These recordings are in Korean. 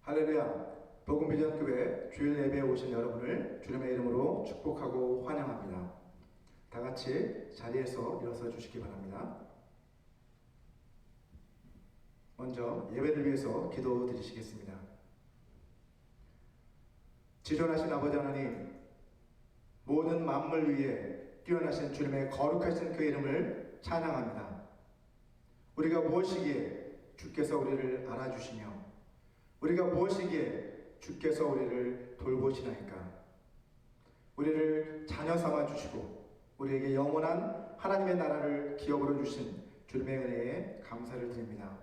할렐루야. 복음비전교회 주일 예배에 오신 여러분을 주님의 이름으로 축복하고 환영합니다. 다 같이 자리에서 일어서 주시기 바랍니다. 먼저 예배를 위해서 기도 드리시겠습니다. 지존하신 아버지 하나님, 모든 만물 위에 뛰어나신 주님의 거룩하신 그 이름을 찬양합니다. 우리가 무엇이기에 주께서 우리를 알아주시며 우리가 무엇이기에 주께서 우리를 돌보시나이까. 우리를 자녀 삼아 주시고 우리에게 영원한 하나님의 나라를 기업으로 주신 주님의 은혜에 감사를 드립니다.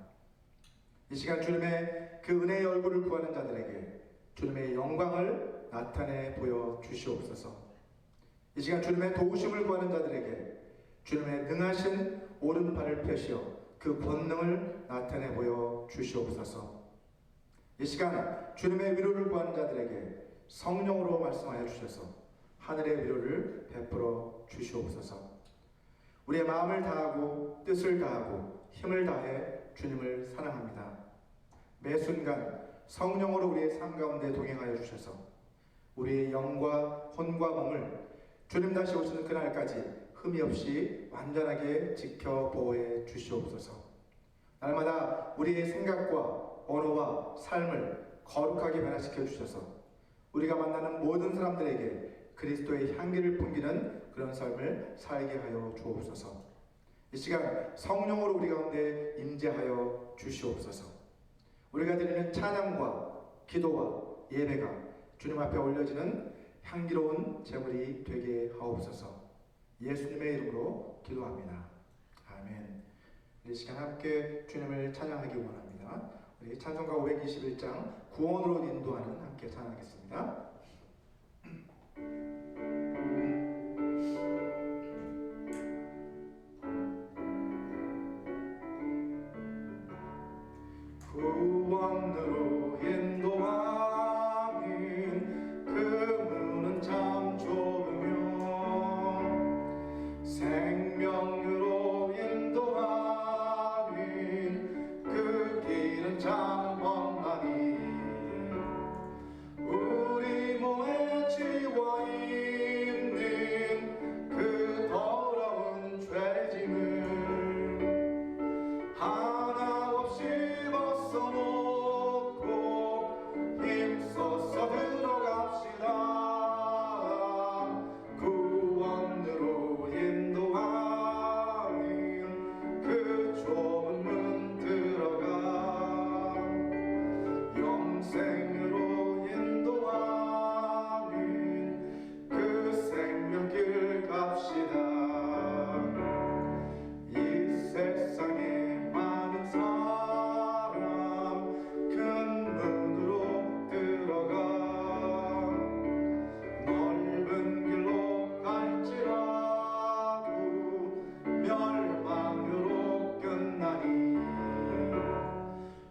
이 시간 주님의 그 은혜의 얼굴을 구하는 자들에게 주님의 영광을 나타내 보여 주시옵소서. 이 시간 주님의 도우심을 구하는 자들에게 주님의 능하신 오른팔을 펴시어 그 권능을 나타내 보여 주시옵소서. 이 시간 주님의 위로를 구하는 자들에게 성령으로 말씀하여 주셔서 하늘의 위로를 베풀어 주시옵소서. 우리의 마음을 다하고 뜻을 다하고 힘을 다해 주님을 사랑합니다. 매 순간 성령으로 우리의 삶 가운데 동행하여 주셔서 우리의 영과 혼과 몸을 주님 다시 오시는 그날까지 흠이 없이 완전하게 지켜 보호해 주시옵소서. 날마다 우리의 생각과 언어와 삶을 거룩하게 변화시켜 주셔서 우리가 만나는 모든 사람들에게 그리스도의 향기를 풍기는 그런 삶을 살게 하여 주옵소서. 이 시간 성령으로 우리 가운데 임재하여 주시옵소서. 우리가 드리는 찬양과 기도와 예배가 주님 앞에 올려지는 향기로운 제물이 되게 하옵소서. 예수님의 이름으로 기도합니다. 아멘. 이 시간 함께 주님을 찬양하기 원합니다. 우리 찬송가 521장 구원으로 인도하는 함께 찬양하겠습니다. 구원으로 인도하는 그 문은 참 좁으며 생명으로 인도하는 그 길은 참 험하니 우리 몸에 지워있는 그 더러운 죄짐을 하나 없이 벗어놓고 힘써서 들어갑시다. 구원으로 인도하는 그 좁은 문 들어가 영생으로 인도하는 그 생명길 갑시다. 이 세상에 많은 사람 큰 문으로 들어가 넓은 길로 갈지라도 멸망으로 끝나니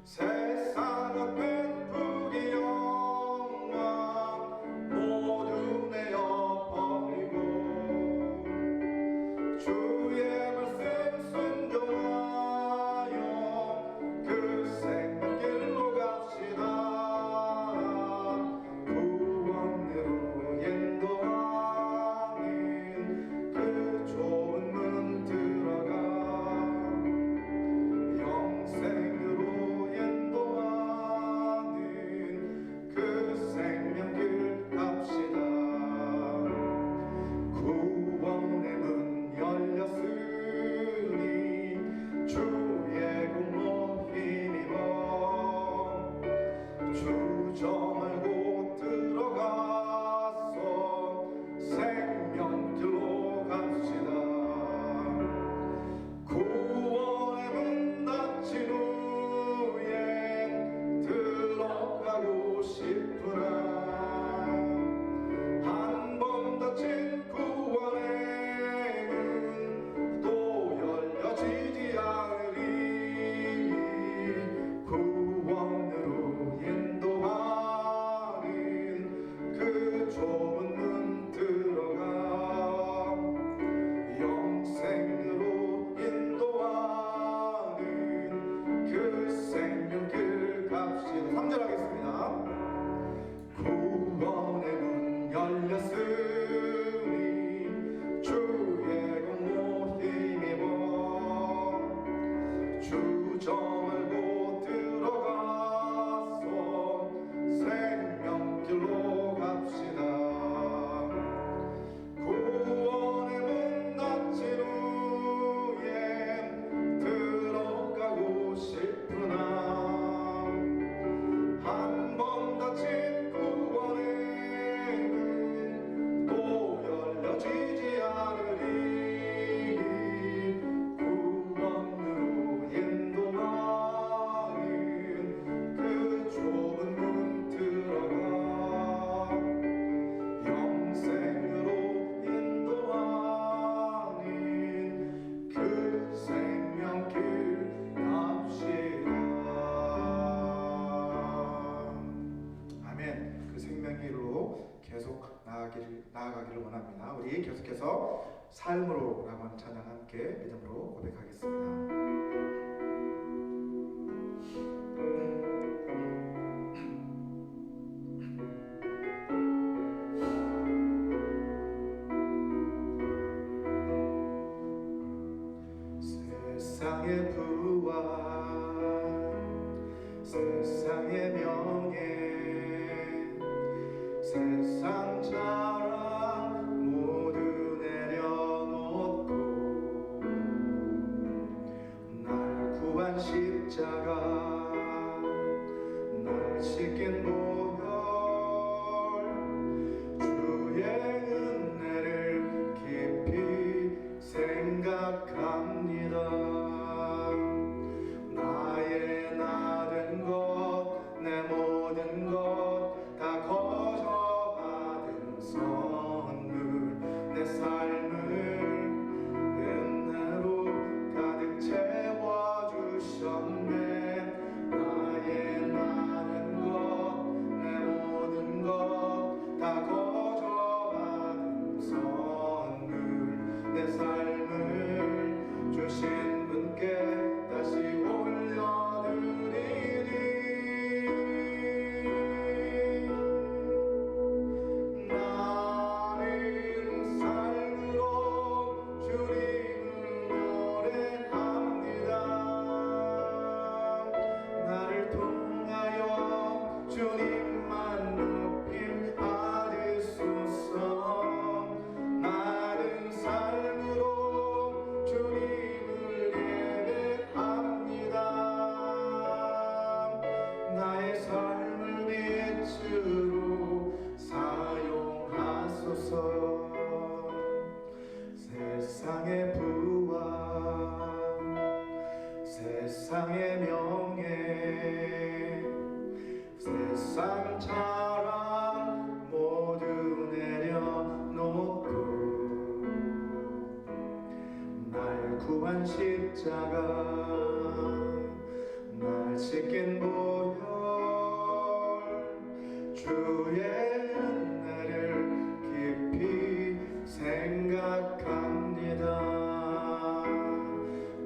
세상 앞엔 부귀 영광 모두 내어버리고 주의 말씀 순종하여 그 생명길로 갑시다. 구원으로 인도하는 그 좁은 문 들어가 영생으로 인도하는 그 생명길 갑시다. 구원의 문 열렸으니 주의 공로 힘입어 주저 말고 들어가서 생명길로 갑시다. 구원의 문 닫힌 후에 들어가고 싶으나 한 번 닫힌 구원의 문 또 열려지지 않으리. 구원으로 인도하는 그 좁은 문 들어가 영생으로 인도하는 그 생명길 갑시다. 3절 하겠습니다. 나아가기를 원합니다. 우리 계속해서 삶으로라고 하는 찬양 함께 믿음으로 고백하겠습니다. 세상의 부활, 세상의 명예, 세상 자랑 모두 내려놓고 날 구한 십자가, 날 씻긴 보혈, 주의 은혜를 깊이 생각합니다. 나의 나된 것, 내 모든 것 다 거저 받은 선물, 내 삶을 은혜로 가득 채워주셨네. 나의 나된 것, 내 모든 것 다 거저 받은 선물, 내 삶을 주신 분께 다시 올려드리니 나는 삶으로 주님을 노래합니다. 나를 통하여 주님만 높임 받으소서. 나는 삶으로 주님을 예배합니다. 나의 삶을 빛으로 사용하소서. 세상의 부활, 세상의 명예, 세상 자랑 모두 내려놓고 날 구한 십자가, 날 씻긴 보혈, 주의 은혜를 깊이 생각합니다.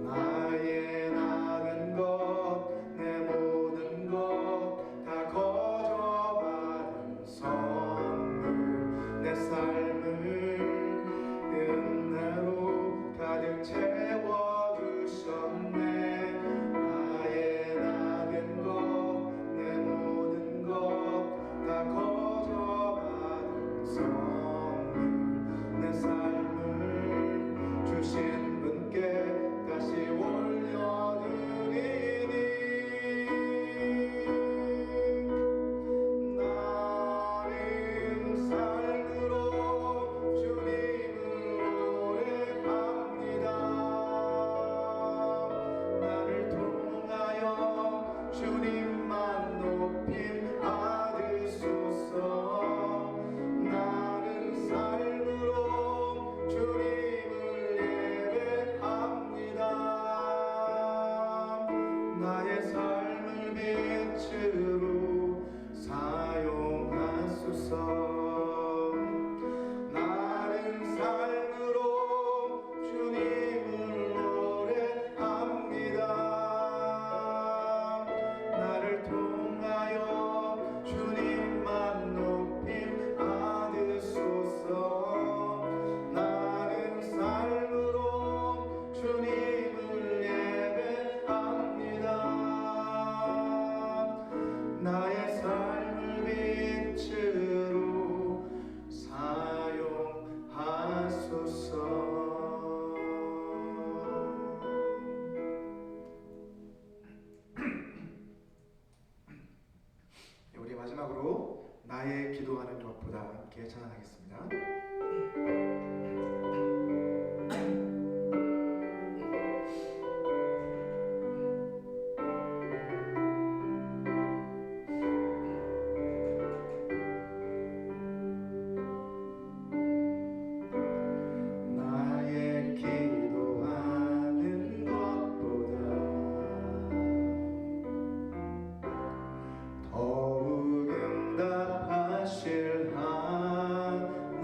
나의 나은 것, 내 모든 것 다 거저 받은 선물, 내 삶을 은혜로 가득 채워주셨네. 나의 나은 것, 내 모든 것 다 거저 받은 선물, 내 삶을 주신 분께 다시 올려드리니 나는 삶으로 주님을 노래합니다. 나를 통하여 주님만 높임 받으소서. 나는 삶으로 주님을 예배합니다. 나의 삶을 빛으로 사용하소서. 나는 삶으로 주님을 노래합니다. 나를 통하여 주님만 높임 받으소서. 나는 삶으로 주님을 예배합니다. 나의 삶을 빛으로 사용하소서. 우리 마지막으로 나의 기도하는 것보다 함께 찬양하겠습니다. 나의 기도하는 것보다 더욱 응답하실 하나님,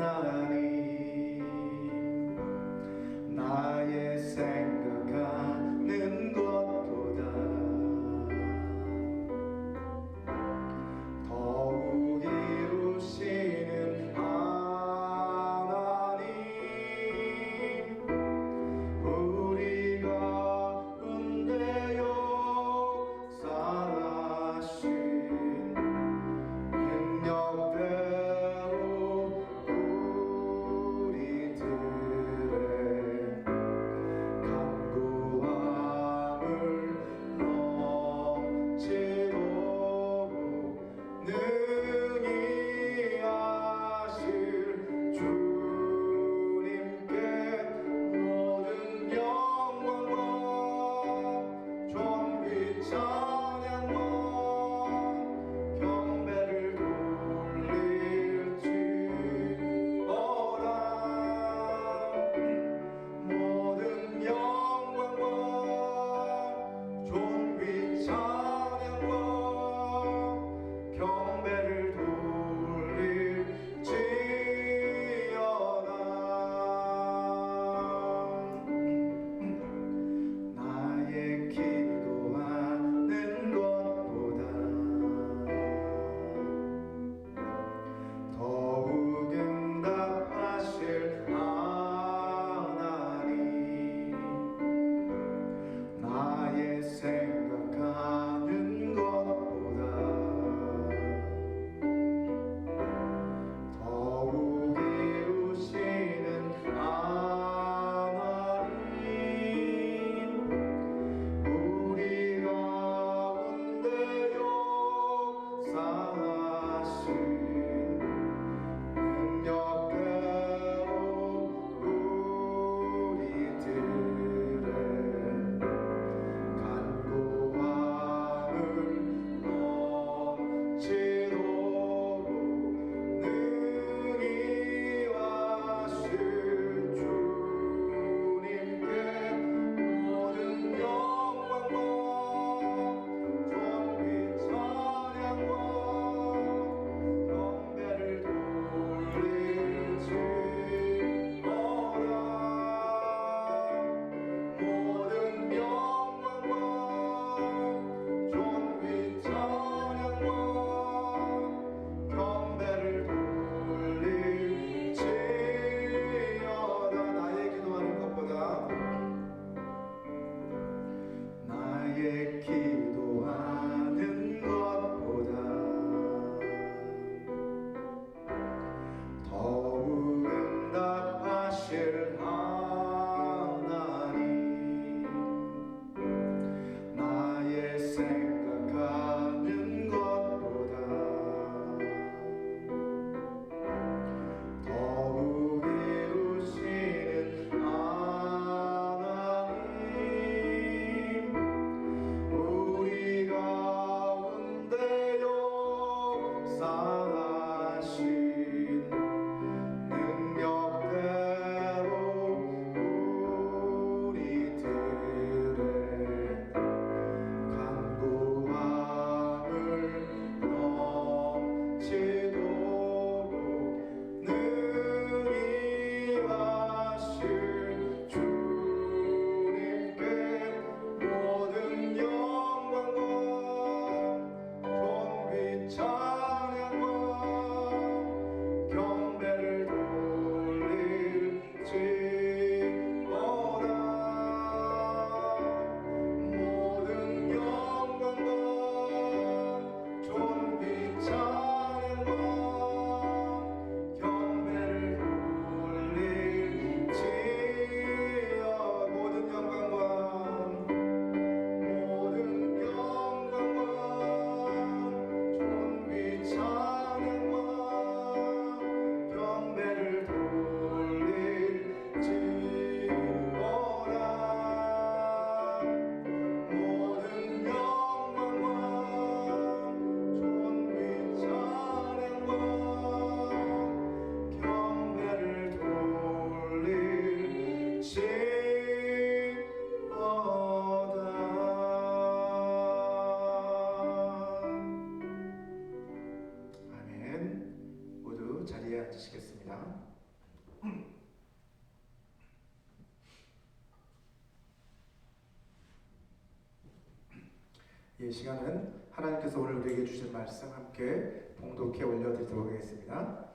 이 시간은 하나님께서 오늘 우리에게 주신 말씀 함께 봉독해 올려드리도록 하겠습니다.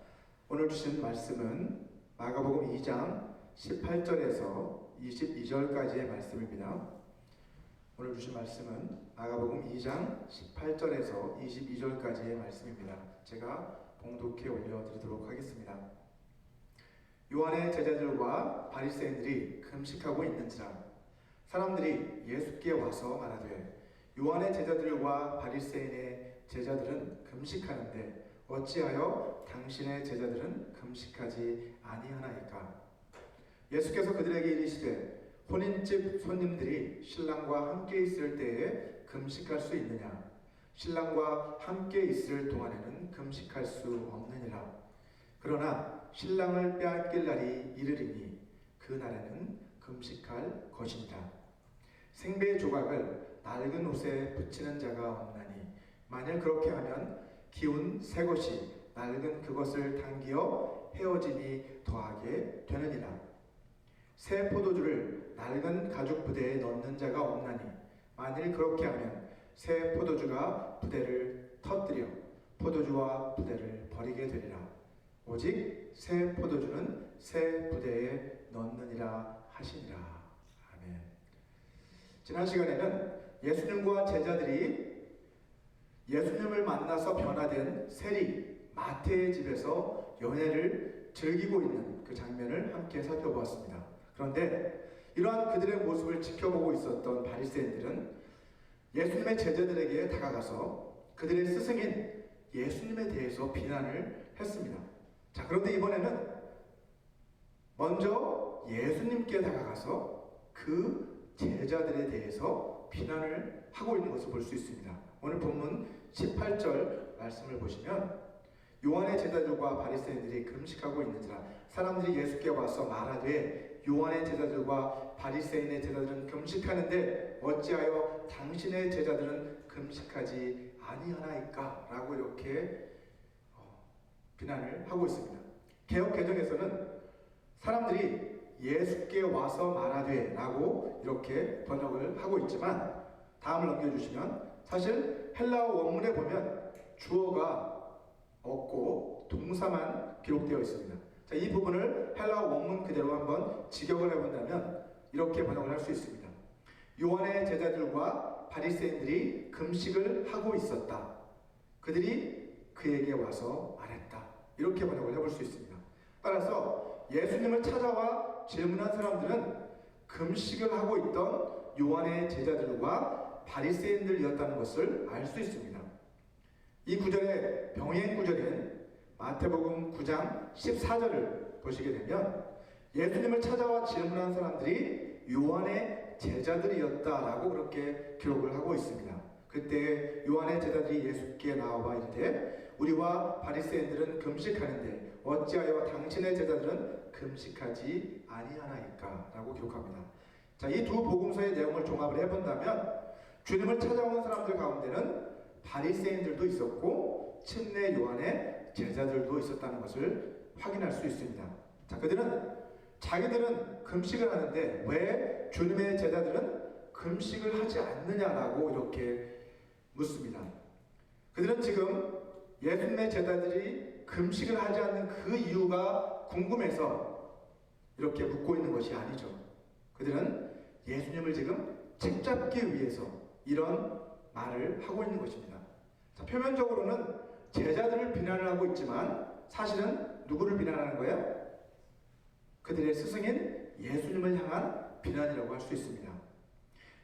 오늘 주신 말씀은 마가복음 2장 18절에서 22절까지의 말씀입니다. 오늘 주신 말씀은 마가복음 2장 18절에서 22절까지의 말씀입니다. 제가 봉독해 올려드리도록 하겠습니다. 요한의 제자들과 바리새인들이 금식하고 있는지라 사람들이 예수께 와서 말하되 요한의 제자들과 바리새인의 제자들은 금식하는데 어찌하여 당신의 제자들은 금식하지 아니하나이까? 예수께서 그들에게 이르시되 혼인집 손님들이 신랑과 함께 있을 때에 금식할 수 있느냐? 신랑과 함께 있을 동안에는 금식할 수 없느니라. 그러나 신랑을 빼앗길 날이 이르리니 그 날에는 금식할 것이니라. 생배 조각을 낡은 옷에 붙이는 자가 없나니 만일 그렇게 하면 기운 새 것이 낡은 그것을 당기어 헤어짐이 더하게 되느니라. 새 포도주를 낡은 가죽 부대에 넣는 자가 없나니 만일 그렇게 하면 새 포도주가 부대를 터뜨려 포도주와 부대를 버리게 되리라. 오직 새 포도주는 새 부대에 넣느니라 하시니라. 아멘. 지난 시간에는 예수님과 제자들이 예수님을 만나서 변화된 세리 마태의 집에서 연회를 즐기고 있는 그 장면을 함께 살펴보았습니다. 그런데 이러한 그들의 모습을 지켜보고 있었던 바리새인들은 예수님의 제자들에게 다가가서 그들의 스승인 예수님에 대해서 비난을 했습니다. 자, 그런데 이번에는 먼저 예수님께 다가가서 그 제자들에 대해서 비난을 하고 있는 것을 볼 수 있습니다. 오늘 본문 18절 말씀을 보시면 요한의 제자들과 바리새인들이 금식하고 있는지라 사람들이 예수께 와서 말하되 요한의 제자들과 바리새인의 제자들은 금식하는데 어찌하여 당신의 제자들은 금식하지 아니하나이까? 라고 이렇게 비난을 하고 있습니다. 개역 개정에서는 사람들이 예수께 와서 말하되 라고 이렇게 번역을 하고 있지만 다음을 넘겨주시면 사실 헬라어 원문에 보면 주어가 없고 동사만 기록되어 있습니다. 자, 이 부분을 헬라어 원문 그대로 한번 직역을 해본다면 이렇게 번역을 할 수 있습니다. 요한의 제자들과 바리새인들이 금식을 하고 있었다. 그들이 그에게 와서 말했다. 이렇게 번역을 해볼 수 있습니다. 따라서 예수님을 찾아와 질문한 사람들은 금식을 하고 있던 요한의 제자들과 바리새인들이었다는 것을 알 수 있습니다. 이 구절의 병행 구절인 마태복음 9장 14절을 보시게 되면 예수님을 찾아와 질문한 사람들이 요한의 제자들이었다라고 그렇게 기록을 하고 있습니다. 그때 요한의 제자들이 예수께 나와봐 이르되 우리와 바리새인들은 금식하는데 어찌하여 당신의 제자들은 금식하지 아니하나이까? 라고 기록합니다. 자, 이 두 복음서의 내용을 종합을 해본다면 주님을 찾아오는 사람들 가운데는 바리새인들도 있었고 침례 요한의 제자들도 있었다는 것을 확인할 수 있습니다. 자, 그들은 자기들은 금식을 하는데 왜 주님의 제자들은 금식을 하지 않느냐라고 이렇게 묻습니다. 그들은 지금 예수님의 제자들이 금식을 하지 않는 그 이유가 궁금해서 이렇게 묻고 있는 것이 아니죠. 그들은 예수님을 지금 책잡기 위해서 이런 말을 하고 있는 것입니다. 자, 표면적으로는 제자들을 비난을 하고 있지만 사실은 누구를 비난하는 거예요? 그들의 스승인 예수님을 향한 비난이라고 할 수 있습니다.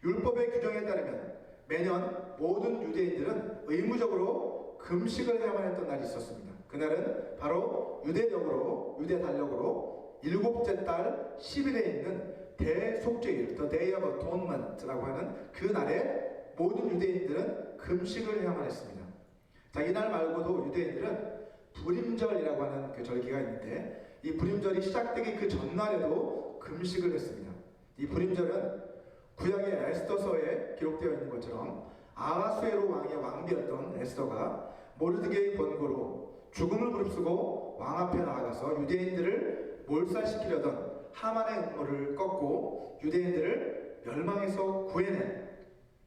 율법의 규정에 따르면 매년 모든 유대인들은 의무적으로 금식을 해야만 했던 날이 있었습니다. 그날은 바로 유대 달력으로 일곱째 달 10일에 있는 대속죄일, The Day of Atonement라고 하는 그 날에 모든 유대인들은 금식을 해야만 했습니다. 자, 이날 말고도 유대인들은 불임절이라고 하는 그 절기가 있는데 이 불임절이 시작되기 그 전날에도 금식을 했습니다. 이 불임절은 구약의 에스더서에 기록되어 있는 것처럼 아하수에로 왕의 왕비였던 에스더가 모르드게의 권고로 죽음을 무릅쓰고 왕 앞에 나아가서 유대인들을 몰살시키려던 하만의 음모를 꺾고 유대인들을 멸망에서 구해낸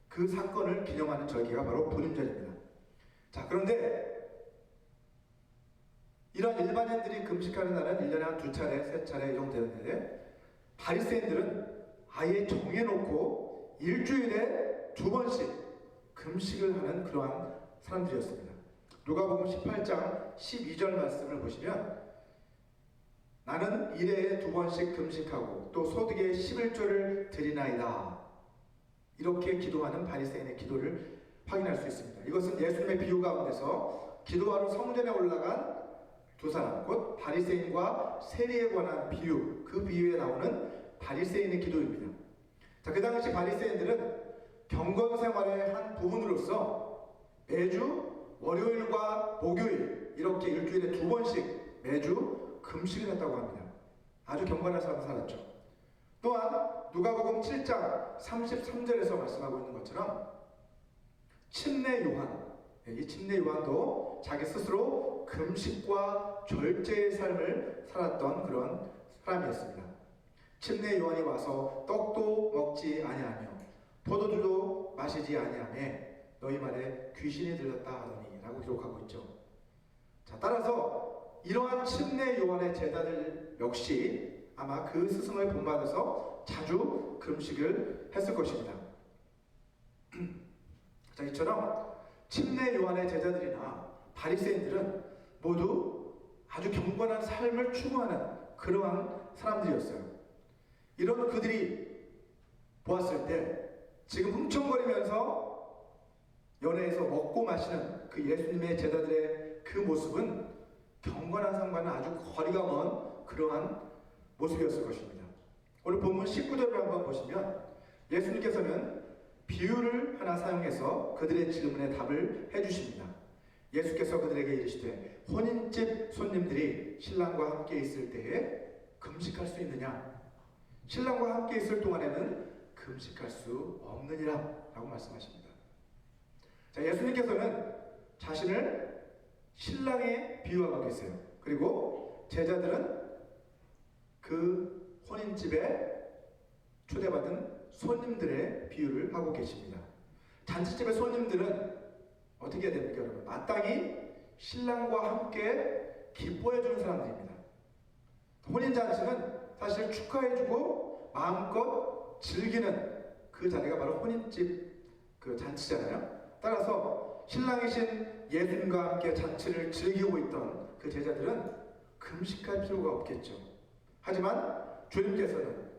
그 사건을 기념하는 절기가 바로 불임절입니다. 자, 그런데 이런 일반인들이 금식하는 날은 1년에 한 2차례, 3차례 이 정도 되는데 바리새인들은 아예 정해놓고 일주일에 2번씩 금식을 하는 그러한 사람들이었습니다. 누가복음 18장 12절 말씀을 보시면 나는 일해에 2번씩 금식하고 또 소득의 11조를 드리나이다. 이렇게 기도하는 바리새인의 기도를 확인할 수 있습니다. 이것은 예수님의 비유 가운데서 기도하러 성전에 올라간 두 사람, 곧 바리새인과 세리에 관한 비유, 그 비유에 나오는 바리새인의 기도입니다. 자, 그 당시 바리새인들은 경건 생활의 한 부분으로서 매주 월요일과 목요일 이렇게 일주일에 2번씩 매주 금식을 했다고 합니다. 아주 경건한 삶을 살았죠. 또한 누가복음 7장 33절에서 말씀하고 있는 것처럼 침례 요한, 이 침례 요한도 자기 스스로 금식과 절제의 삶을 살았던 그런 사람이었습니다. 침례 요한이 와서 떡도 먹지 아니하며 포도주도 마시지 아니하며 너희 말에 귀신이 들렸다 하더니 라고 기록하고 있죠. 자, 따라서 이러한 침례 요한의 제자들 역시 아마 그 스승을 본받아서 자주 금식을 했을 것입니다. 자, 이처럼 침례 요한의 제자들이나 바리새인들은 모두 아주 경건한 삶을 추구하는 그러한 사람들이었어요. 이런 그들이 보았을 때 지금 흥청거리면서 연회에서 먹고 마시는 그 예수님의 제자들의 그 모습은 경건한 삶과는 아주 거리가 먼 그러한 모습이었을 것입니다. 오늘 본문 19절을 한번 보시면 예수님께서는 비유를 하나 사용해서 그들의 질문에 답을 해주십니다. 예수께서 그들에게 이르시되 혼인집 손님들이 신랑과 함께 있을 때에 금식할 수 있느냐? 신랑과 함께 있을 동안에는 금식할 수 없느니라 라고 말씀하십니다. 자, 예수님께서는 자신을 신랑에 비유하고 계세요. 그리고 제자들은 그 혼인집에 초대받은 손님들의 비유를 하고 계십니다. 잔치집의 손님들은 어떻게 해야 됩니까, 여러분? 마땅히 신랑과 함께 기뻐해주는 사람들입니다. 혼인잔치는 사실 축하해주고 마음껏 즐기는 그 자리가 바로 혼인집 그 잔치잖아요. 따라서 신랑이신 예수님과 함께 잔치를 즐기고 있던 그 제자들은 금식할 필요가 없겠죠. 하지만 주님께서는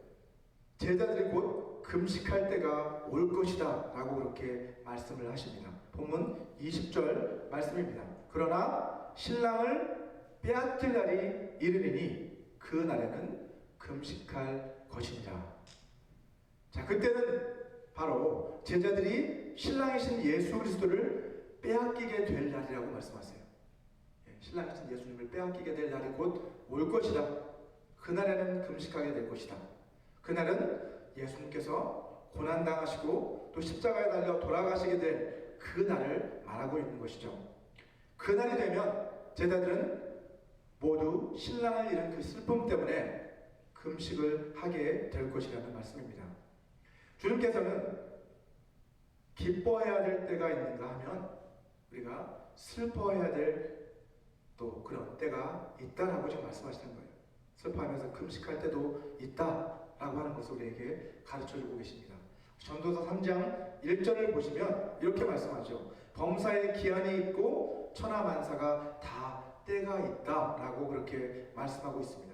제자들이 곧 금식할 때가 올 것이다 라고 그렇게 말씀을 하십니다. 본문 20절 말씀입니다. 그러나 신랑을 빼앗길 날이 이르리니 그 날에는 금식할 것이니라. 자, 그때는 바로 제자들이 신랑이신 예수 그리스도를 빼앗기게 될 날이라고 말씀하세요. 신랑이신 예수님을 빼앗기게 될 날이 곧 올 것이다. 그날에는 금식하게 될 것이다. 그날은 예수님께서 고난당하시고 또 십자가에 달려 돌아가시게 될 그 날을 말하고 있는 것이죠. 그날이 되면 제자들은 모두 신랑을 잃은 그 슬픔 때문에 금식을 하게 될 것이라는 말씀입니다. 주님께서는 기뻐해야 될 때가 있는가 하면 우리가 슬퍼해야 될 또 그런 때가 있다라고 지금 말씀하시는 거예요. 슬퍼하면서 금식할 때도 있다라고 하는 것을 우리에게 가르쳐주고 계십니다. 전도서 3장 1절을 보시면 이렇게 말씀하죠. 범사에 기한이 있고 천하만사가 다 때가 있다라고 그렇게 말씀하고 있습니다.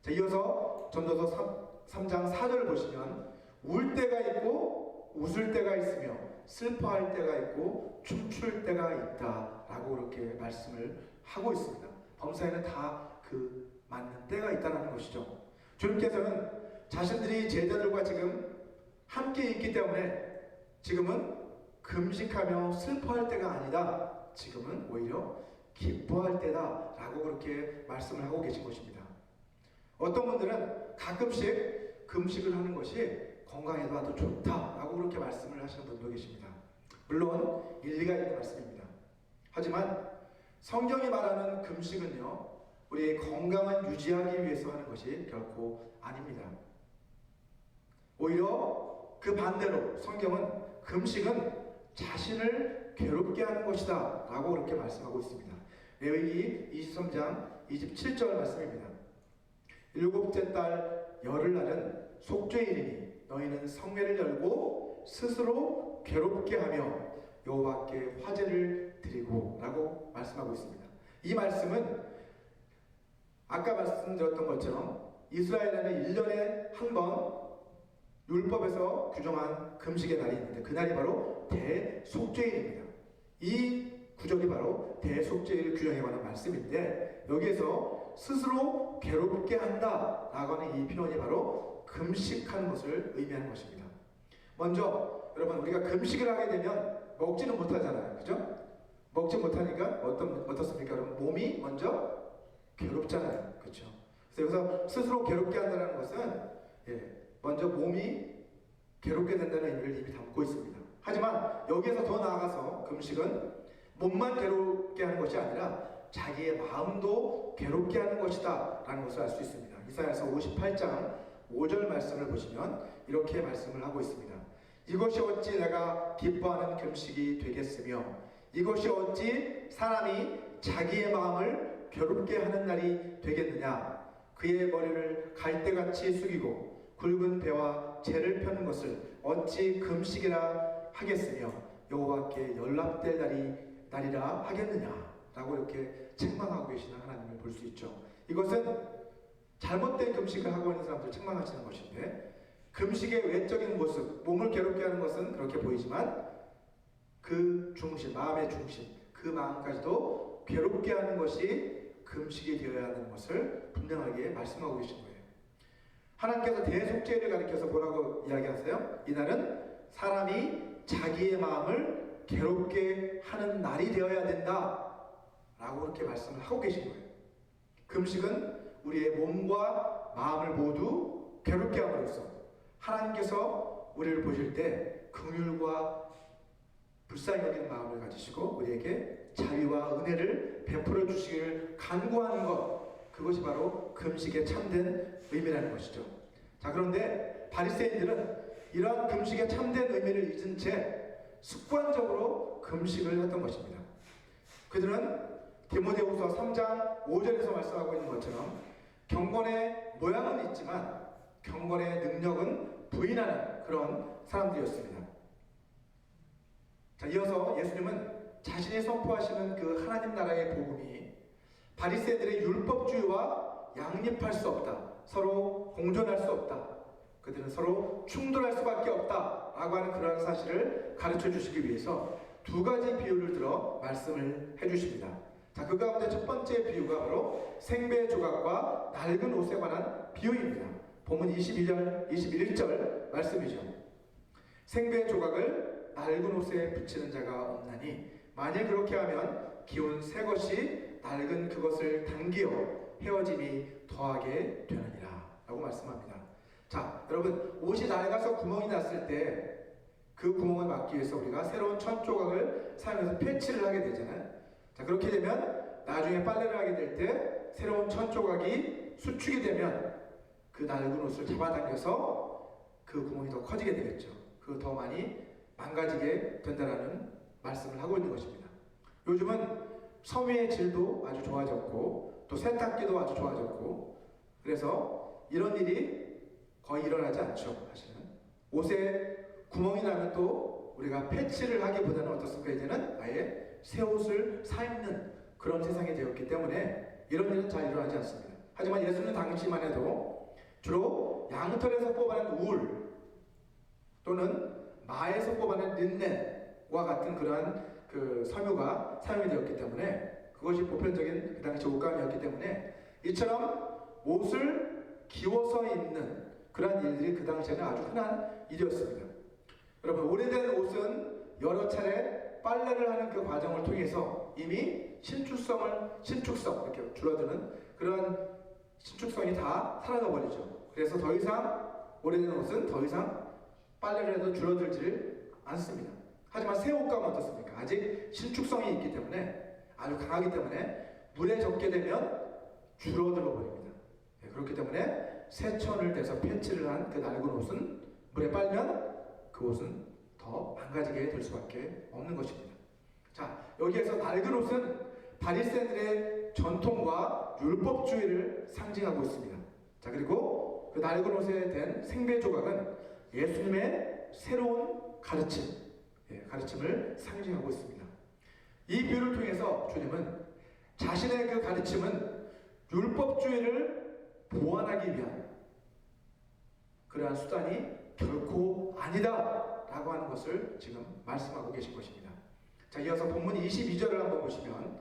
자, 이어서 전도서 3장 4절을 보시면 울 때가 있고 웃을 때가 있으며 슬퍼할 때가 있고 춤출 때가 있다라고 그렇게 말씀을 하고 있습니다. 범사에는 다 그 맞는 때가 있다는 것이죠. 주님께서는 자신들이 제자들과 지금 함께 있기 때문에 지금은 금식하며 슬퍼할 때가 아니다. 지금은 오히려 기뻐할 때다라고 그렇게 말씀을 하고 계신 것입니다. 어떤 분들은 가끔씩 금식을 하는 것이 건강에도 아주 좋다라고 그렇게 말씀을 하시는 분도 계십니다. 물론 일리가 있는 말씀입니다. 하지만 성경이 말하는 금식은요, 우리의 건강을 유지하기 위해서 하는 것이 결코 아닙니다. 오히려 그 반대로 성경은 금식은 자신을 괴롭게 하는 것이다 라고 그렇게 말씀하고 있습니다. 레위기 23장 27절 말씀입니다. 일곱째 달 열흘날은 속죄일이니 너희는 성회를 열고 스스로 괴롭게 하며 여호와께 화제를 드리고 라고 말씀하고 있습니다. 이 말씀은 아까 말씀드렸던 것처럼 이스라엘에는 1년에 한 번 율법에서 규정한 금식의 날이 있는데 그날이 바로 대속죄일입니다. 이 구절이 바로 대속죄일을 규정해 관한 말씀인데 여기에서 스스로 괴롭게 한다라고 하는 이 표현이 바로 금식하는 것을 의미하는 것입니다. 먼저 여러분, 우리가 금식을 하게 되면 먹지는 못하잖아요. 그죠? 먹지 못하니까 어떻습니까? 여러분, 몸이 먼저 괴롭잖아요. 그렇죠? 그래서 여기서 스스로 괴롭게 한다는 것은 먼저 몸이 괴롭게 된다는 의미를 이미 담고 있습니다. 하지만 여기에서 더 나아가서 금식은 몸만 괴롭게 하는 것이 아니라 자기의 마음도 괴롭게 하는 것이다 라는 것을 알 수 있습니다. 이사야서 58장 5절 말씀을 보시면 이렇게 말씀을 하고 있습니다. 이것이 어찌 내가 기뻐하는 금식이 되겠으며 이것이 어찌 사람이 자기의 마음을 괴롭게 하는 날이 되겠느냐. 그의 머리를 갈대같이 숙이고 굵은 배와 재를 펴는 것을 어찌 금식이라 하겠으며 여호와께 연락될 날이라 하겠느냐 라고 이렇게 책망하고 계시는 하나님을 볼 수 있죠. 이것은 잘못된 금식을 하고 있는 사람들 책망하시는 것인데 금식의 외적인 모습, 몸을 괴롭게 하는 것은 그렇게 보이지만 그 중심, 마음의 중심, 그 마음까지도 괴롭게 하는 것이 금식이 되어야 하는 것을 분명하게 말씀하고 계신 거예요. 하나님께서 대속죄를 가리켜서 뭐라고 이야기하세요? 이날은 사람이 자기의 마음을 괴롭게 하는 날이 되어야 된다 라고 그렇게 말씀을 하고 계신 거예요. 금식은 우리의 몸과 마음을 모두 괴롭게 함으로써 하나님께서 우리를 보실 때 긍휼과 불쌍히 여기는 마음을 가지시고 우리에게 자비와 은혜를 베풀어 주시기를 간구하는 것, 그것이 바로 금식의 참된 의미라는 것이죠. 자, 그런데 바리새인들은 이러한 금식의 참된 의미를 잊은 채 습관적으로 금식을 했던 것입니다. 그들은 디모데후서 3장 5절에서 말씀하고 있는 것처럼 경건의 모양은 있지만 경건의 능력은 부인하는 그런 사람들이었습니다. 자, 이어서 예수님은 자신이 선포하시는 그 하나님 나라의 복음이 바리새인들의 율법주의와 양립할 수 없다, 서로 공존할 수 없다, 그들은 서로 충돌할 수밖에 없다 라고 하는 그러한 사실을 가르쳐 주시기 위해서 두 가지 비유를 들어 말씀을 해주십니다. 자, 그 가운데 첫 번째 비유가 바로 생배 조각과 낡은 옷에 관한 비유입니다. 본문 21절 말씀이죠. 생배 조각을 낡은 옷에 붙이는 자가 없나니 만일 그렇게 하면 기운 새 것이 낡은 그것을 당기어 헤어짐이 더하게 되느니라 라고 말씀합니다. 자, 여러분, 옷이 낡아서 구멍이 났을 때 그 구멍을 막기 위해서 우리가 새로운 천 조각을 사용해서 패치를 하게 되잖아요. 자, 그렇게 되면 나중에 빨래를 하게 될 때 새로운 천 조각이 수축이 되면 그 낡은 옷을 잡아당겨서 그 구멍이 더 커지게 되겠죠. 그 더 많이 망가지게 된다라는 말씀을 하고 있는 것입니다. 요즘은 섬유의 질도 아주 좋아졌고 또 세탁기도 아주 좋아졌고 그래서 이런 일이 거의 일어나지 않죠. 사실은 옷에 구멍이 나면 또 우리가 패치를 하기보다는 어떻습니까? 이제는 아예 새 옷을 사 입는 그런 세상이 되었기 때문에 이런 일은 잘 일어나지 않습니다. 하지만 예수는 당시만 해도 주로 양털에서 뽑아낸 울 또는 마에서 뽑아낸 린넨과 같은 그러한 그 섬유가 사용이 되었기 때문에 그것이 보편적인 그 당시 옷감이었기 때문에 이처럼 옷을 기워서 입는 그러한 일들이 그 당시에는 아주 흔한 일이었습니다. 여러분, 오래된 옷은 여러 차례 빨래를 하는 그 과정을 통해서 이미 신축성 이렇게 줄어드는 그런 신축성이 다 사라져 버리죠. 그래서 더 이상 오래된 옷은 더 이상 빨래를 해도 줄어들지 않습니다. 하지만 새 옷감은 어떻습니까? 아직 신축성이 있기 때문에 아주 강하기 때문에 물에 젖게 되면 줄어들어 버립니다. 네, 그렇기 때문에 세천을 대서 패치를 한 그 낡은 옷은 물에 빨면 그 옷은 더 망가지게 될 수밖에 없는 것입니다. 자, 여기에서 낡은 옷은 바리새인들의 전통과 율법주의를 상징하고 있습니다. 자, 그리고 그 낡은 옷에 된 생배 조각은 예수님의 새로운 가르침을 상징하고 있습니다. 이 비유를 통해서 주님은 자신의 그 가르침은 율법주의를 보완하기 위한 그러한 수단이 결코 아니다 라고 하는 것을 지금 말씀하고 계신 것입니다. 자, 이어서 본문 22절을 한번 보시면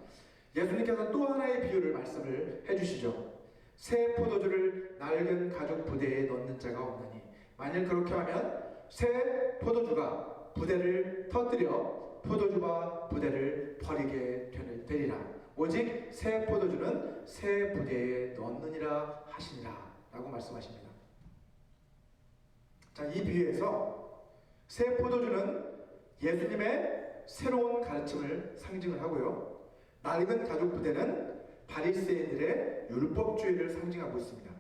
예수님께서 또 하나의 비유를 말씀을 해주시죠. 새 포도주를 낡은 가죽 부대에 넣는 자가 없나니 만일 그렇게 하면 새 포도주가 부대를 터뜨려 포도주와 부대를 버리게 되리라. 오직 새 포도주는 새 부대에 넣느니라 하시니라 라고 말씀하십니다. 자, 이 비유에서 새 포도주는 예수님의 새로운 가르침을 상징을 하고요, 낡은 가죽 부대는 바리새인들의 율법주의를 상징하고 있습니다.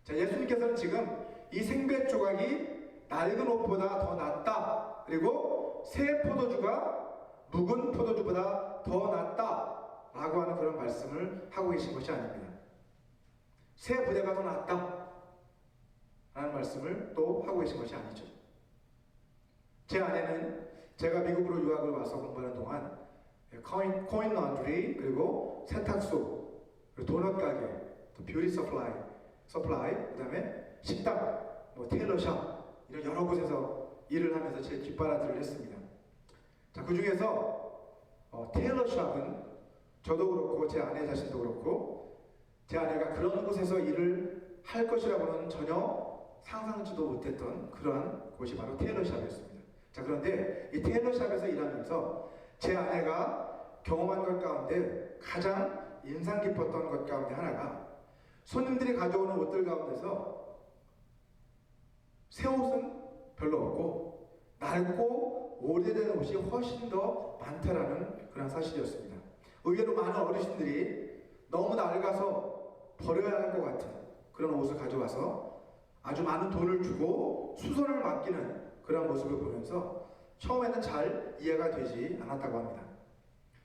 자, 예수님께서는 지금 이 생배 조각이 낡은 옷보다 더 낫다, 그리고 새 포도주가 묵은 포도주보다 더 낫다 라고 하는 그런 말씀을 하고 계신 것이 아닙니다. 새 부대가 더 낫다 라는 말씀을 또 하고 계신 것이 아니죠. 제 아내는 제가 미국으로 유학을 와서 공부하는 동안 코인 런드리, 그리고 세탁소, 그리고 도넛 가게, 또 뷰티 서플라이, 그 다음에 식당, 테일러샵 이런 여러 곳에서 일을 하면서 제 뒷바라지를 했습니다. 자, 그 중에서 테일러 샵은 저도 그렇고 제 아내 자신도 그렇고 제 아내가 그런 곳에서 일을 할 것이라고는 전혀 상상지도 못했던 그러한 곳이 바로 테일러 샵이었습니다. 자, 그런데 이 테일러 샵에서 일하면서 제 아내가 경험한 것 가운데 가장 인상 깊었던 것 가운데 하나가 손님들이 가져오는 옷들 가운데서 새 옷은 별로 없고 낡고 오래된 옷이 훨씬 더 많다라는 그런 사실이었습니다. 의외로 많은 어르신들이 너무 낡아서 버려야 할 것 같은 그런 옷을 가져와서 아주 많은 돈을 주고 수선을 맡기는 그런 모습을 보면서 처음에는 잘 이해가 되지 않았다고 합니다.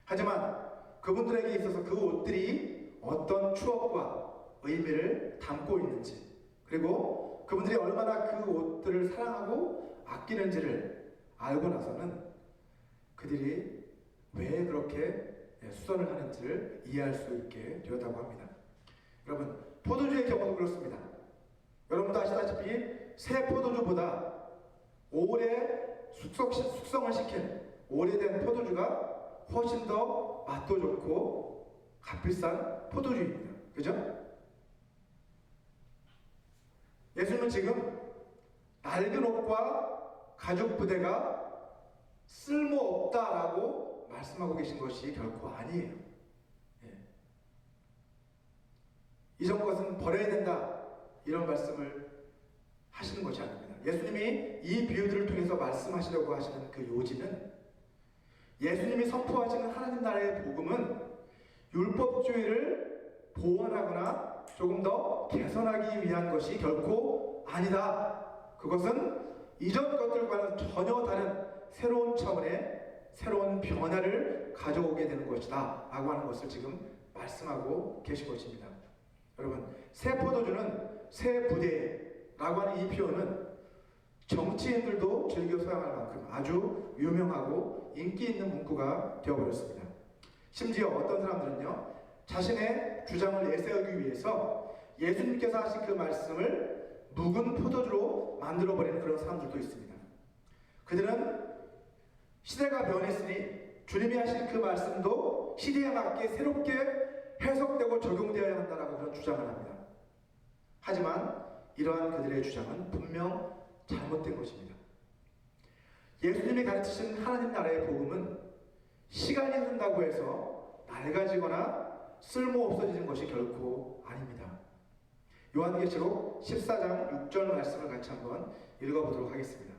하지만 그분들에게 있어서 그 옷들이 어떤 추억과 의미를 담고 있는지, 그리고 그분들이 얼마나 그 옷들을 사랑하고 아끼는지를 알고 나서는 그들이 왜 그렇게 수선을 하는지를 이해할 수 있게 되었다고 합니다. 여러분, 포도주의 경우도 그렇습니다. 여러분도 아시다시피 새 포도주보다 오래 숙성을 시킨 오래된 포도주가 훨씬 더 맛도 좋고 값비싼 포도주입니다. 그죠? 예수님은 지금 낡은 옷과 가죽 부대가 쓸모없다라고 말씀하고 계신 것이 결코 아니에요. 이전 것은 버려야 된다, 이런 말씀을 하시는 것이 아닙니다. 예수님이 이 비유들을 통해서 말씀하시려고 하시는 그 요지는 예수님이 선포하시는 하나님 나라의 복음은 율법주의를 보완하거나 조금 더 개선하기 위한 것이 결코 아니다. 그것은 이전 것들과는 전혀 다른 새로운 차원의 새로운 변화를 가져오게 되는 것이다 라고 하는 것을 지금 말씀하고 계신 것입니다. 여러분, 새 포도주는 새 부대라고 하는 이 표현은 정치인들도 즐겨 사용할 만큼 아주 유명하고 인기 있는 문구가 되어버렸습니다. 심지어 어떤 사람들은요, 자신의 주장을 내세우기 위해서 예수님께서 하신 그 말씀을 묵은 포도주로 만들어버리는 그런 사람들도 있습니다. 그들은 시대가 변했으니 주님이 하신 그 말씀도 시대에 맞게 새롭게 해석되고 적용되어야 한다라고 그런 주장을 합니다. 하지만 이러한 그들의 주장은 분명 잘못된 것입니다. 예수님이 가르치신 하나님 나라의 복음은 시간이 흐른다고 해서 낡아지거나 쓸모없어지는 것이 결코 아닙니다. 요한계시록 14장 6절 말씀을 같이 한번 읽어보도록 하겠습니다.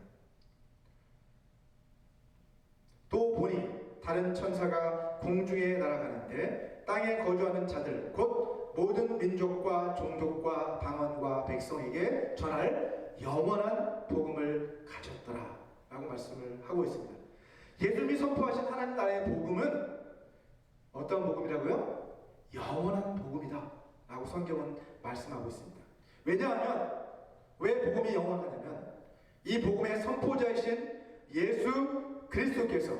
또 보니 다른 천사가 공중에 날아가는데 땅에 거주하는 자들 곧 모든 민족과 종족과 방언과 백성에게 전할 영원한 복음을 가졌더라 라고 말씀을 하고 있습니다. 예수님이 선포하신 하나님 나라의 복음은 어떤 복음이라고요? 영원한 복음이다 라고 성경은 말씀하고 있습니다. 왜냐하면 왜 복음이 영원하냐면 이 복음의 선포자이신 예수 그리스도께서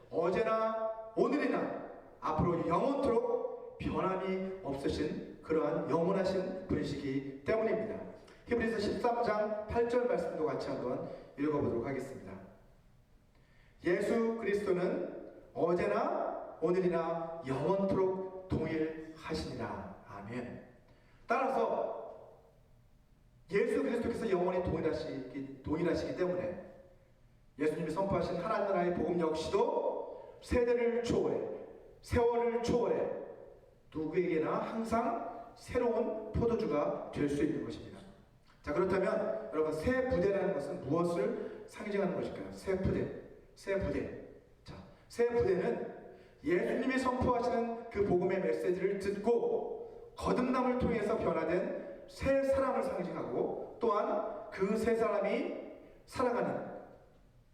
어제나 오늘이나 앞으로 영원토록 변함이 없으신 그러한 영원하신 분이시기 때문입니다. 히브리서 13장 8절 말씀도 같이 한번 읽어보도록 하겠습니다. 예수 그리스도는 어제나 오늘이나 영원토록 동일하시니라. 아멘. 따라서 예수 그리스도께서 영원히 동일하시기 때문에 예수님이 선포하신 하나님 나라의 복음 역시도 세대를 초월해, 세월을 초월해 누구에게나 항상 새로운 포도주가 될 수 있는 것입니다. 자, 그렇다면 여러분, 새 부대라는 것은 무엇을 상징하는 것일까요? 새 부대. 자, 새 부대는 예수님이 선포하시는 그 복음의 메시지를 듣고 거듭남을 통해서 변화된 새 사람을 상징하고, 또한 그 새 사람이 살아가는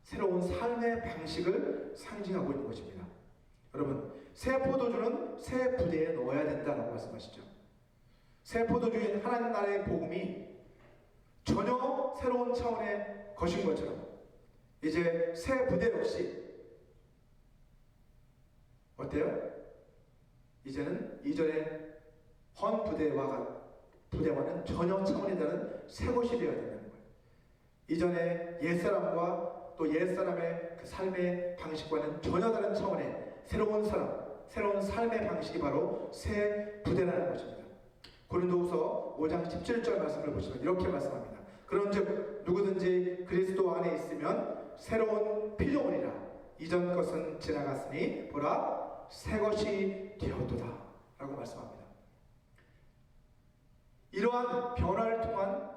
새로운 삶의 방식을 상징하고 있는 것입니다. 여러분, 새 포도주는 새 부대에 넣어야 된다고 말씀하시죠. 새 포도주인 하나님 나라의 복음이 전혀 새로운 차원의 것인 것처럼 이제 새 부대 역시 어때요? 이제는 이전의 헌 부대와는 전혀 차원이 다른 새 것이 되어야 된다는 거예요. 이전의 옛사람과 또 옛사람의 그 삶의 방식과는 전혀 다른 차원의 새로운 사람, 새로운 삶의 방식이 바로 새 부대라는 것입니다. 고린도후서 5장 17절 말씀을 보시면 이렇게 말씀합니다. 그런즉 누구든지 그리스도 안에 있으면 새로운 피조물이라. 이전 것은 지나갔으니 보라 새 것이 되었도다 라고 말씀합니다. 이러한 변화를 통한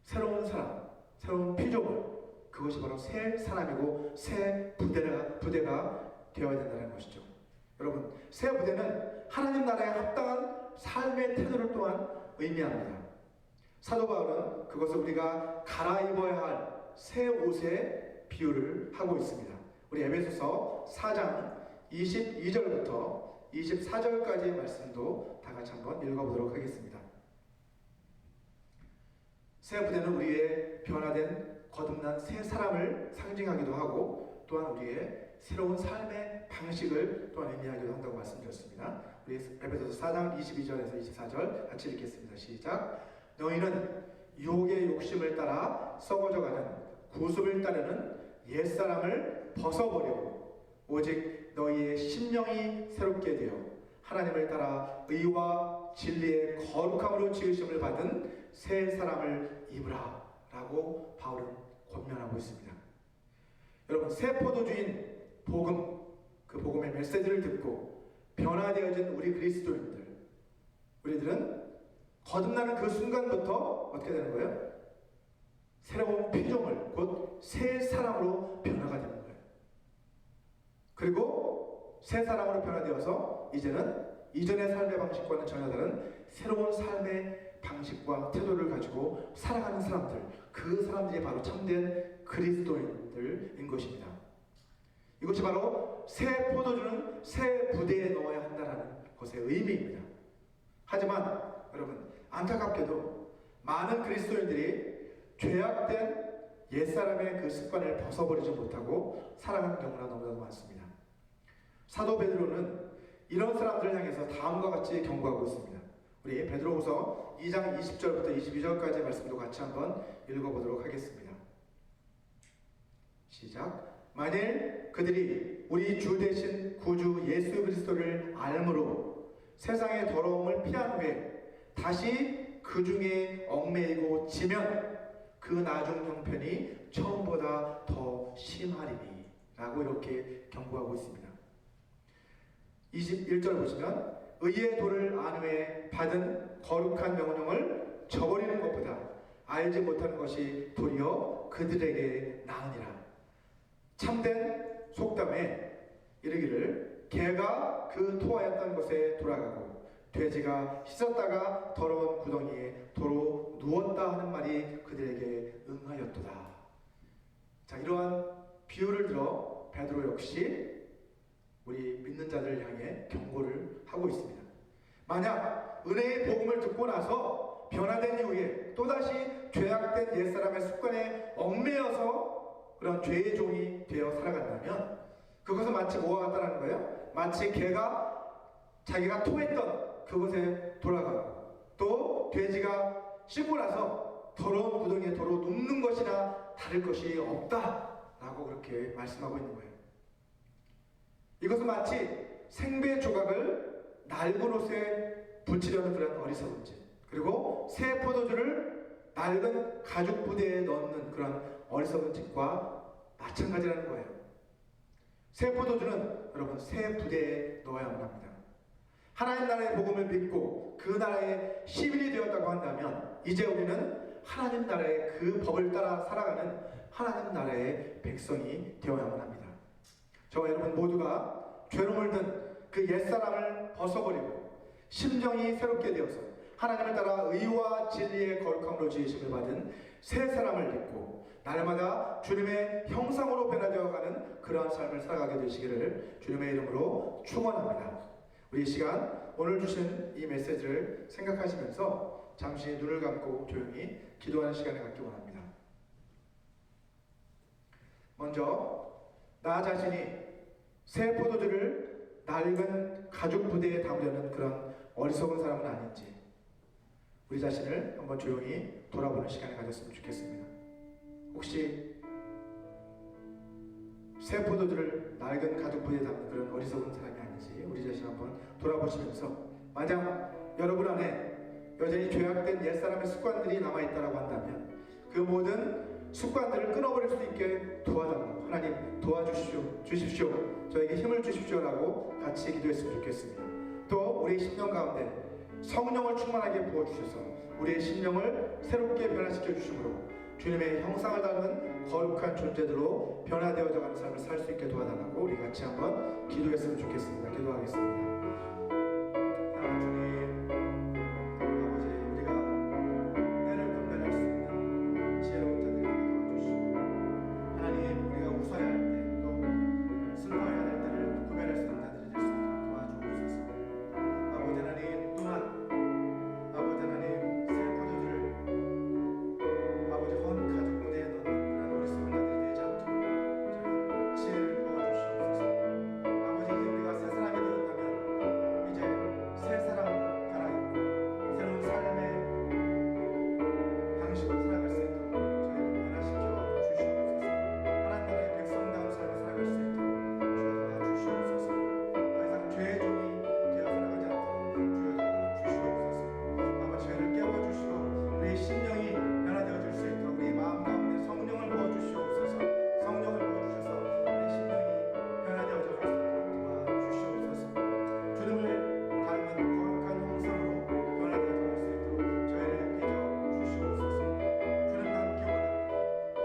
새로운 사람, 새로운 피조물, 그것이 바로 새 사람이고 새 부대가 되어야 된다는 것이죠. 여러분, 새 부대는 하나님 나라에 합당한 삶의 태도를 또한 의미합니다. 사도 바울은 그것을 우리가 갈아입어야 할 새 옷의 비유를 하고 있습니다. 우리 에베소서 4장 22절부터 24절까지의 말씀도 다 같이 한번 읽어보도록 하겠습니다. 새 부대는 우리의 변화된 거듭난 새 사람을 상징하기도 하고 또한 우리의 새로운 삶의 방식을 또한 의미하기도 한다고 말씀드렸습니다. 우리 에베소서 4장 22절에서 24절 같이 읽겠습니다. 시작. 너희는 유혹의 욕심을 따라 썩어져가는 구습을 따르는 옛사람을 벗어버리고 오직 너희의 심령이 새롭게 되어 하나님을 따라 의와 진리의 거룩함으로 지으심을 받은 새 사람을 입으라 라고 바울은 권면하고 있습니다. 여러분, 새 포도주인 복음, 그 복음의 메시지를 듣고 변화되어진 우리 그리스도인들, 우리들은 거듭나는 그 순간부터 어떻게 되는 거예요? 새로운 피조물, 곧 새 사람으로 변화가 되는 거예요. 그리고 새 사람으로 변화되어서 이제는 이전의 삶의 방식과는 전혀 다른 새로운 삶의 방식과 태도를 가지고 살아가는 사람들, 그 사람들이 바로 참된 그리스도인들인 것입니다. 이것이 바로 새 포도주는 새 부대에 넣어야 한다는 것의 의미입니다. 하지만 여러분, 안타깝게도 많은 그리스도인들이 죄악된 옛사람의 그 습관을 벗어버리지 못하고 살아가는 경우가 너무나도 많습니다. 사도 베드로는 이런 사람들을 향해서 다음과 같이 경고하고 있습니다. 우리 베드로후서 2장 20절부터 22절까지 말씀도 같이 한번 읽어보도록 하겠습니다. 시작. 만일 그들이 우리 주 되신 구주 예수 그리스도를 알므로 세상의 더러움을 피한 후에 다시 그 중에 얽매이고 지면 그 나중 형편이 처음보다 더 심하리니 라고 이렇게 경고하고 있습니다. 21절 보시면 의의 도를 안 후에 받은 거룩한 명령을 저버리는 것보다 알지 못하는 것이 도리어 그들에게 나으니라. 참된 속담에 이르기를 개가 그 토하였던 곳에 돌아가고 돼지가 씻었다가 더러운 구덩이에 도로 누웠다 하는 말이 그들에게 응하였도다. 자, 이러한 비유를 들어 베드로 역시 우리 믿는 자들을 향해 경고를 하고 있습니다. 만약 은혜의 복음을 듣고 나서 변화된 이후에 또다시 죄악된 옛사람의 습관에 얽매여서 그런 죄의 종이 되어 살아간다면 그것은 마치 뭐와 같다는 거예요? 마치 개가 자기가 토했던 그곳에 돌아가고 또 돼지가 씻고 나서 더러운 구덩이에 도로 눕는 것이나 다를 것이 없다라고 그렇게 말씀하고 있는 거예요. 이것은 마치 생배 조각을 낡은 옷에 붙이려는 그런 어리석은 짓, 그리고 새 포도주를 낡은 가죽 부대에 넣는 그런 어리석은 짓과 마찬가지라는 거예요. 새 포도주는 여러분 새 부대에 넣어야만 합니다. 하나님 나라의 복음을 믿고 그 나라의 시민이 되었다고 한다면 이제 우리는 하나님 나라의 그 법을 따라 살아가는 하나님 나라의 백성이 되어야만 합니다. 저와 여러분 모두가 죄로 물든 그 옛사람을 벗어버리고 심정이 새롭게 되어서 하나님을 따라 의와 진리의 거룩함으로 지으심을 받은 새 사람을 믿고 날마다 주님의 형상으로 변화되어가는 그러한 삶을 살아가게 되시기를 주님의 이름으로 축원합니다. 우리 이 시간 오늘 주신 이 메시지를 생각하시면서 잠시 눈을 감고 조용히 기도하는 시간을 갖기 원합니다. 먼저 나 자신이 새 포도주를 낡은 가죽 부대에 담으려는 그런 어리석은 사람은 아닌지 우리 자신을 한번 조용히 돌아보는 시간을 가졌으면 좋겠습니다. 혹시 새 포도주를 낡은 가죽부에 담는 그런 어리석은 사람이 아니지. 우리 자신 한번 돌아보시면서 만약 여러분 안에 여전히 죄악된 옛사람의 습관들이 남아있다고 한다면 그 모든 습관들을 끊어버릴 수 있게 도와달라고, 하나님 도와주십시오, 저에게 힘을 주십시오라고 같이 기도했으면 좋겠습니다. 또 우리의 심령 가운데 성령을 충만하게 부어주셔서 우리의 심령을 새롭게 변화시켜 주심으로 주님의 형상을 닮은 거룩한 존재들로 변화되어져가는 삶을 살 수 있게 도와달라고 우리 같이 한번 기도했으면 좋겠습니다. 기도하겠습니다. 주님, 아버지, 우리가 때를 분별할 수 있는 지혜로운 자들이 되게 도와주시고, 하나님, 우리가 웃어야 할 때 또 슬퍼해야 할 때를 구별할 수 있는 자들이 될 수 있도록 도와주옵소서. 아버지 하나님, 또한 아버지 하나님, 새 포도주를 아버지 헌 가죽 부대에 넣는 그런 어리석은 자들이 되지 않도록 저희들 지혜를 부어주시옵소서. 아버지, 이제 우리가 새 사람이 되었다면 이제 새 사람으로 갈아입고 새로운 삶의 방식으로 살아갈 수 있도록 저희를 변화시켜 주시옵소서. 하나님 나라의 백성다운 삶을 살아갈 수 있도록 주여 도와주시옵소서. 더 이상 죄의 종이 되어 살아가지 않도록 주여 도와주시옵소서. 아버지, 저희를 깨워주시고 우리의 심령이 변화되어질 수 있도록 우리 마음 가운데 성령을 부어주시옵소서. 성령을 부어주셔서 우리 심령이 변화되어질 수 있도록 도와주시옵소서. 주님을 닮은 거룩한 형상으로 변화되어질 수 있도록 저희를 빚어 주시옵소서. 주님 함께 원합니다.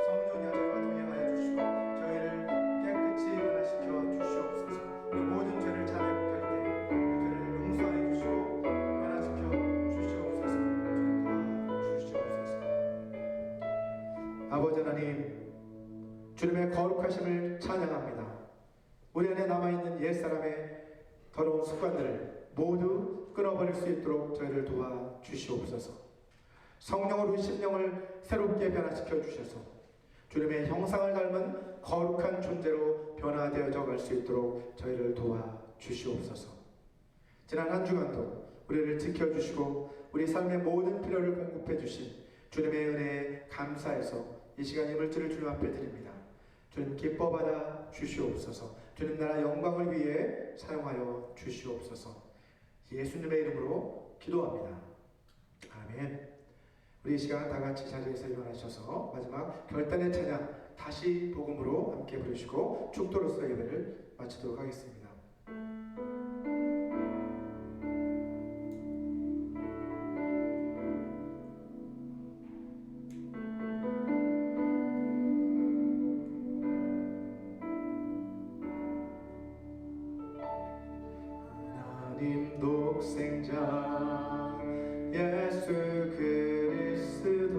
성령이 저희와 동행하여 주시고 저희를 깨끗이 변화시켜 주시옵소서. 우리 모든 죄를 자백할 때 죄를 용서해 주시고 변화시켜 주시옵소서. 도와주시옵소서. 아버지 하나님, 주님의 거룩하심을 찬양합니다. 우리 안에 남아있는 옛사람의 더러운 습관들을 모두 끊어버릴 수 있도록 저희를 도와주시옵소서. 성령으로 심령을 새롭게 변화시켜 주셔서 주님의 형상을 닮은 거룩한 존재로 변화되어져 갈 수 있도록 저희를 도와주시옵소서. 지난 한 주간도 우리를 지켜주시고 우리 삶의 모든 필요를 공급해 주신 주님의 은혜에 감사해서 이 시간 이 물질을 주님 앞에 드립니다. 주님 기뻐 받아 주시옵소서. 주님 나라 영광을 위해 사용하여 주시옵소서. 예수님의 이름으로 기도합니다. 아멘. 우리 이 시간 다 같이 자리에서 일어나셔서 마지막 결단의 찬양 다시 복음으로 함께 부르시고 축도로서 예배를 마치도록 하겠습니다. 하나님 독생자 예수 그리스도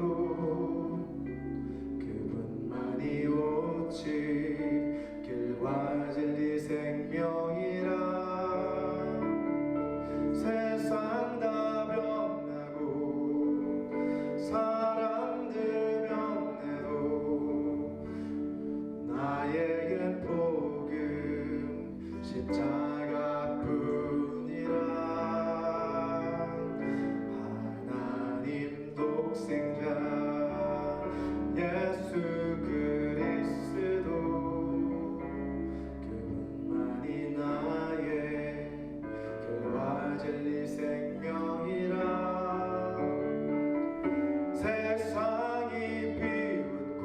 그분만이 오직 길과 진리 생명이라. 세상 다 변하고 사람들 변해도 나에겐 복음 십자가뿐이라. 하나님 독생자 예수 그리스도 그분만이 나의 길과 진리 생명이라. 세상이 비웃고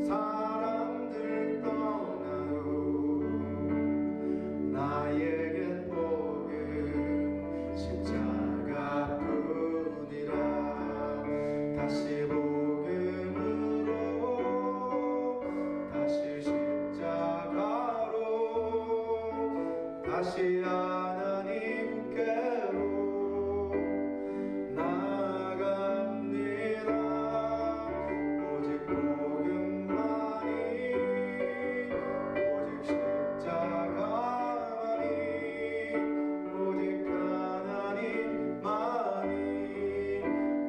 사람들 떠나도 나에겐 복음 십자가뿐이라. 다시 복음으로 다시 십자가로 다시 하나님께로 나아갑니다. 오직 복음만이 오직 십자가만이 오직 하나님만이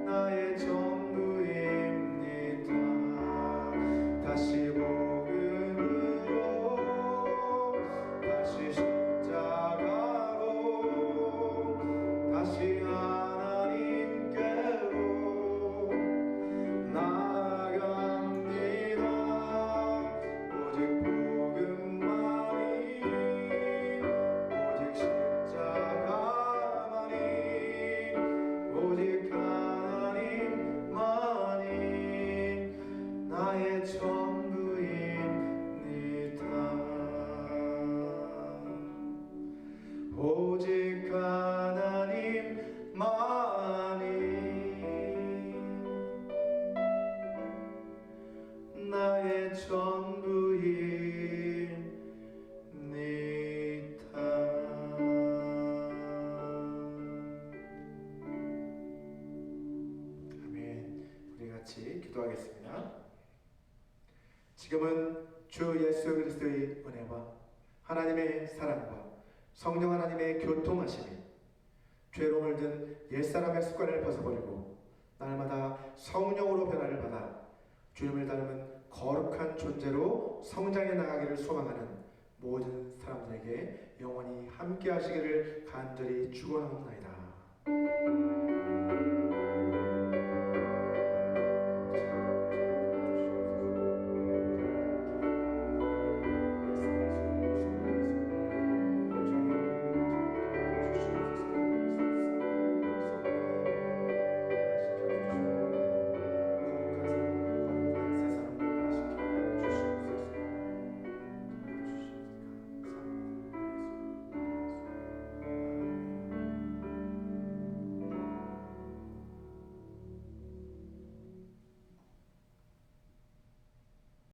나의 전부입니다. 다시 복음으로 다시 십자가로 지금은 주 예수 그리스도의 은혜와 하나님의 사랑과 성령 하나님의 교통하심이 죄로 물든 옛사람의 습관을 벗어버리고 날마다 성령으로 변화를 받아 주님을 닮은 거룩한 존재로 성장해 나가기를 소망하는 모든 사람들에게 영원히 함께 하시기를 간절히 축원하옵나이다.